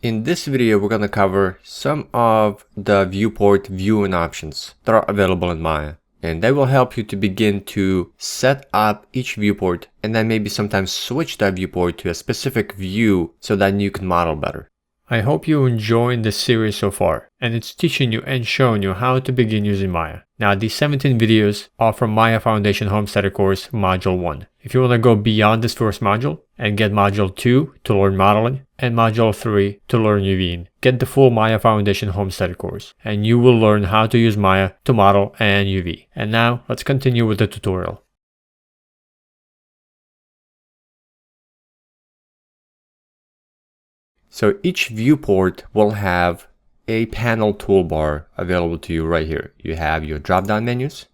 In this video, we're going to cover some of the viewport viewing options that are available in Maya. And they will help you to begin to set up each viewport and then maybe sometimes switch that viewport to a specific view so that you can model better. I hope you're enjoying this series so far, and it's teaching you and showing you how to begin using Maya. Now, these 17 videos are from Maya Foundation Homesteader course Module 1. If you want to go beyond this first module and get Module 2 to learn modeling and Module 3 to learn UVing, get the full Maya Foundation Homesteader course, and you will learn how to use Maya to model and UV. And now, let's continue with the tutorial. So each viewport will have a panel toolbar available to you right here. You have your drop-down menus,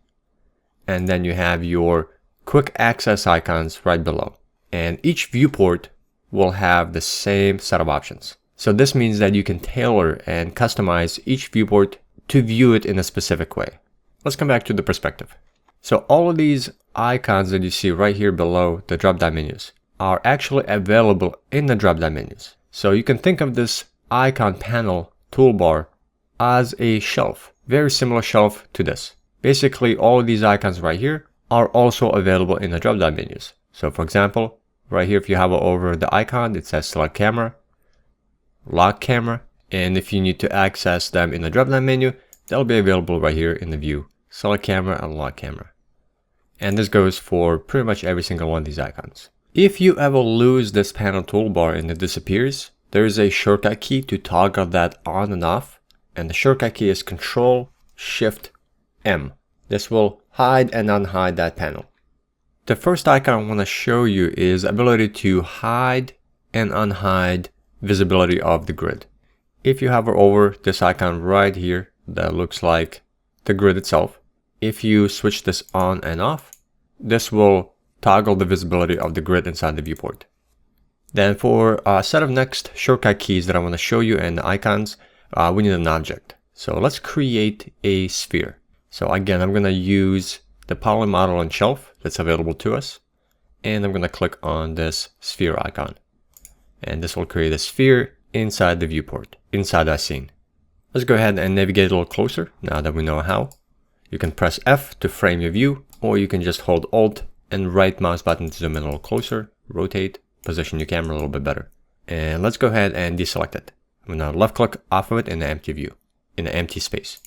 and then you have your quick access icons right below. And each viewport will have the same set of options. So this means that you can tailor and customize each viewport to view it in a specific way. Let's come back to the perspective. So all of these icons that you see right here below the drop-down menus are actually available in the drop-down menus. So you can think of this icon panel toolbar as a shelf, very similar shelf to this. Basically, all of these icons right here are also available in the drop-down menus. So for example, right here, if you hover over the icon, it says select camera, lock camera, and if you need to access them in the drop-down menu, they'll be available right here in the view, select camera and lock camera. And this goes for pretty much every single one of these icons. If you ever lose this panel toolbar and it disappears, there is a shortcut key to toggle that on and off, and the shortcut key is Control-Shift-M. This will hide and unhide that panel. The first icon I want to show you is ability to hide and unhide visibility of the grid. If you hover over this icon right here that looks like the grid itself, if you switch this on and off, this will toggle the visibility of the grid inside the viewport. Then for a set of next shortcut keys that I want to show you and the icons, we need an object. So let's create a sphere. So again, I'm going to use the poly model and shelf that's available to us. And I'm going to click on this sphere icon. And this will create a sphere inside the viewport, inside that scene. Let's go ahead and navigate a little closer now that we know how. You can press F to frame your view, or you can just hold Alt and right mouse button to zoom in a little closer, rotate, position your camera a little bit better. And let's go ahead and deselect it. I'm going to left click off of it in the empty view, in the empty space.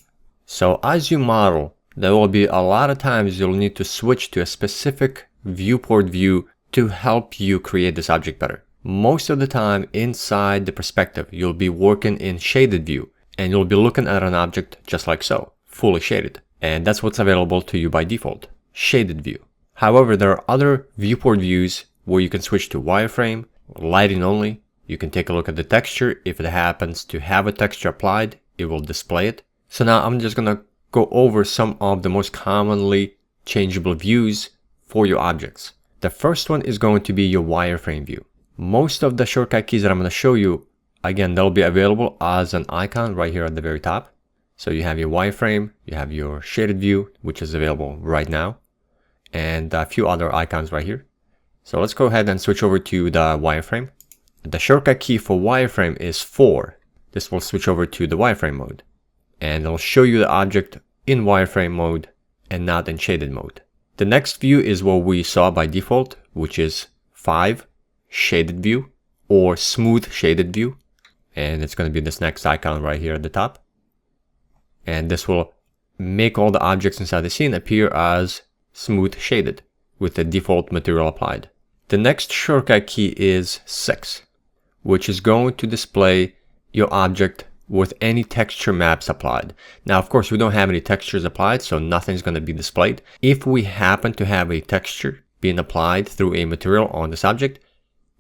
So as you model, there will be a lot of times you'll need to switch to a specific viewport view to help you create this object better. Most of the time inside the perspective, you'll be working in shaded view, and you'll be looking at an object just like so, fully shaded. And that's what's available to you by default, shaded view. However, there are other viewport views where you can switch to wireframe, lighting only. You can take a look at the texture. If it happens to have a texture applied, it will display it. So now I'm just going to go over some of the most commonly changeable views for your objects. The first one is going to be your wireframe view. Most of the shortcut keys that I'm going to show you, again, they'll be available as an icon right here at the very top. So you have your wireframe, you have your shaded view, which is available right now, and a few other icons right here. So let's go ahead and switch over to the wireframe. The shortcut key for wireframe is 4. This will switch over to the wireframe mode. And it'll show you the object in wireframe mode and not in shaded mode. The next view is what we saw by default, which is 5, shaded view or smooth shaded view. And it's going to be this next icon right here at the top. And this will make all the objects inside the scene appear as smooth shaded with the default material applied. The next shortcut key is 6, which is going to display your object with any texture maps applied. Now, of course, we don't have any textures applied, so nothing's going to be displayed. If we happen to have a texture being applied through a material on this object,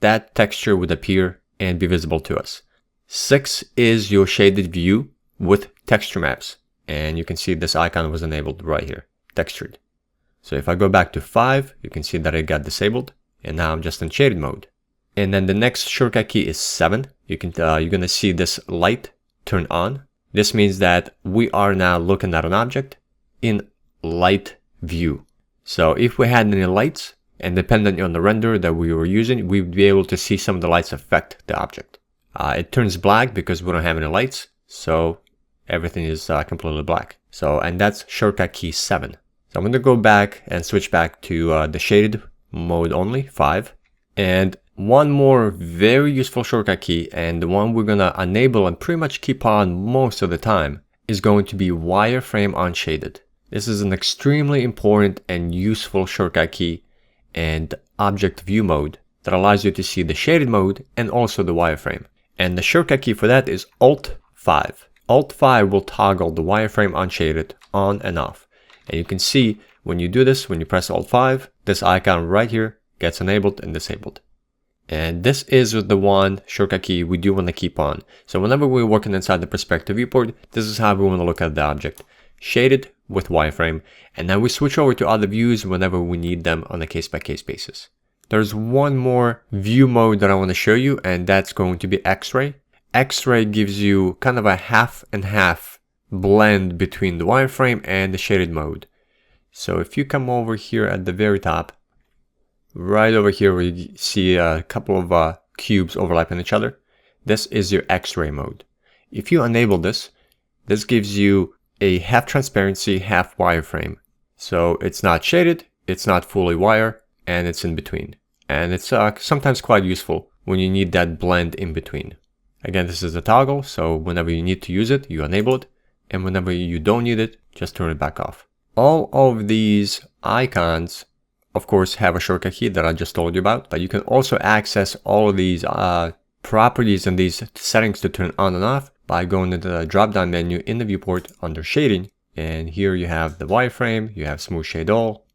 that texture would appear and be visible to us. 6 is your shaded view with texture maps. And you can see this icon was enabled right here, textured. So if I go back to 5, you can see that it got disabled. And now I'm just in shaded mode. And then the next shortcut key is 7. You're going to see this light turn on. This means that we are now looking at an object in light view. So if we had any lights, and depending on the render that we were using, we'd be able to see some of the lights affect the object. It turns black because we don't have any lights, so everything is completely black. So, and that's shortcut key 7. So I'm going to go back and switch back to the shaded mode only, 5. And one more very useful shortcut key, and the one we're going to enable and pretty much keep on most of the time, is going to be wireframe unshaded. This is an extremely important and useful shortcut key and object view mode that allows you to see the shaded mode and also the wireframe. And the shortcut key for that is Alt 5. Alt 5 will toggle the wireframe unshaded on and off. And you can see when you do this, when you press Alt 5, this icon right here gets enabled and disabled. And this is the one shortcut key we do want to keep on. So whenever we're working inside the perspective viewport, this is how we want to look at the object. Shaded with wireframe, and then we switch over to other views whenever we need them on a case-by-case basis. There's one more view mode that I want to show you, and that's going to be X-ray. X-ray gives you kind of a half and half blend between the wireframe and the shaded mode. So if you come over here at the very top, right over here where you see a couple of cubes overlapping each other, this is your X-ray mode. If you enable this, this gives you a half transparency, half wireframe. So it's not shaded, it's not fully wire, and it's in between. And it's sometimes quite useful when you need that blend in between. Again, this is a toggle, so whenever you need to use it, you enable it, and whenever you don't need it, just turn it back off. All of these icons, of course, have a shortcut key that I just told you about, but you can also access all of these properties and these settings to turn on and off by going into the drop-down menu in the viewport under shading. And here you have the wireframe, you have smooth shade all,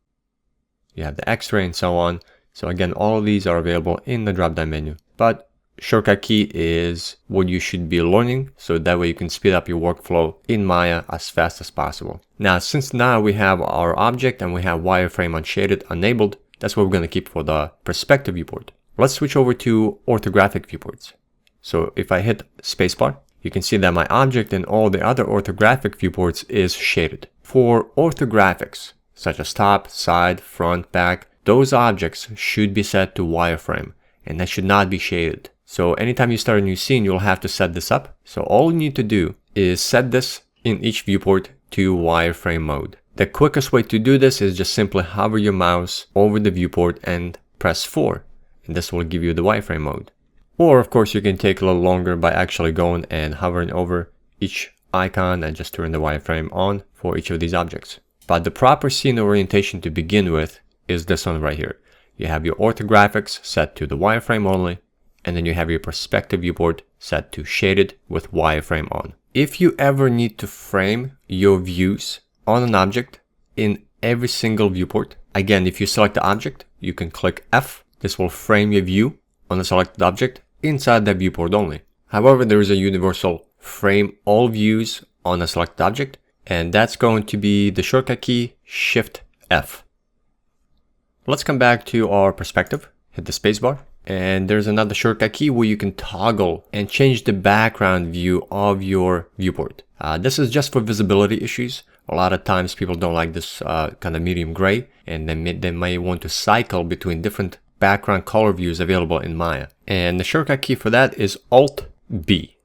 you have the X-ray and so on. So again, all of these are available in the drop-down menu. But shortcut key is what you should be learning, so that way you can speed up your workflow in Maya as fast as possible. Now, since now we have our object and we have wireframe unshaded enabled, that's what we're going to keep for the perspective viewport. Let's switch over to orthographic viewports. So if I hit spacebar, you can see that my object and all the other orthographic viewports is shaded. For orthographics, such as top, side, front, back, those objects should be set to wireframe, and that should not be shaded. So anytime you start a new scene, you'll have to set this up. So all you need to do is set this in each viewport to wireframe mode. The quickest way to do this is just simply hover your mouse over the viewport and press 4, and this will give you the wireframe mode. Or of course you can take a little longer by actually going and hovering over each icon and just turn the wireframe on for each of these objects. But the proper scene orientation to begin with is this one right here. You have your orthographics set to the wireframe only, and then you have your perspective viewport set to shaded with wireframe on. If you ever need to frame your views on an object in every single viewport, again, if you select the object, you can click F. This will frame your view on the selected object inside that viewport only. However, there is a universal frame all views on a selected object, and that's going to be the shortcut key Shift F. Let's come back to our perspective, hit the spacebar, and there's another shortcut key where you can toggle and change the background view of your viewport. This is just for visibility issues. A lot of times people don't like this kind of medium gray, and they may want to cycle between different background color views available in Maya. And the shortcut key for that is Alt B.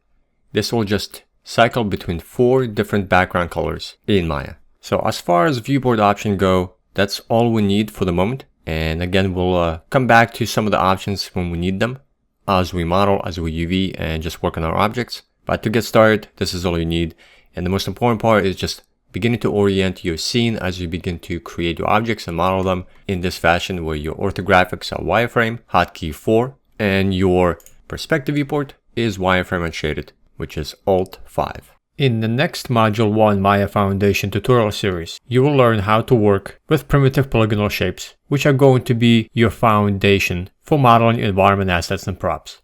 This will just cycle between 4 different background colors in Maya. So as far as viewport options go, that's all we need for the moment. And again, we'll come back to some of the options when we need them as we model, as we UV, and just work on our objects. But to get started, this is all you need. And the most important part is just beginning to orient your scene as you begin to create your objects and model them in this fashion, where your orthographics are wireframe, hotkey 4, and your perspective viewport is wireframe unshaded, which is Alt 5. In the next Module 1 Maya Foundation tutorial series, you will learn how to work with primitive polygonal shapes, which are going to be your foundation for modeling environment assets and props.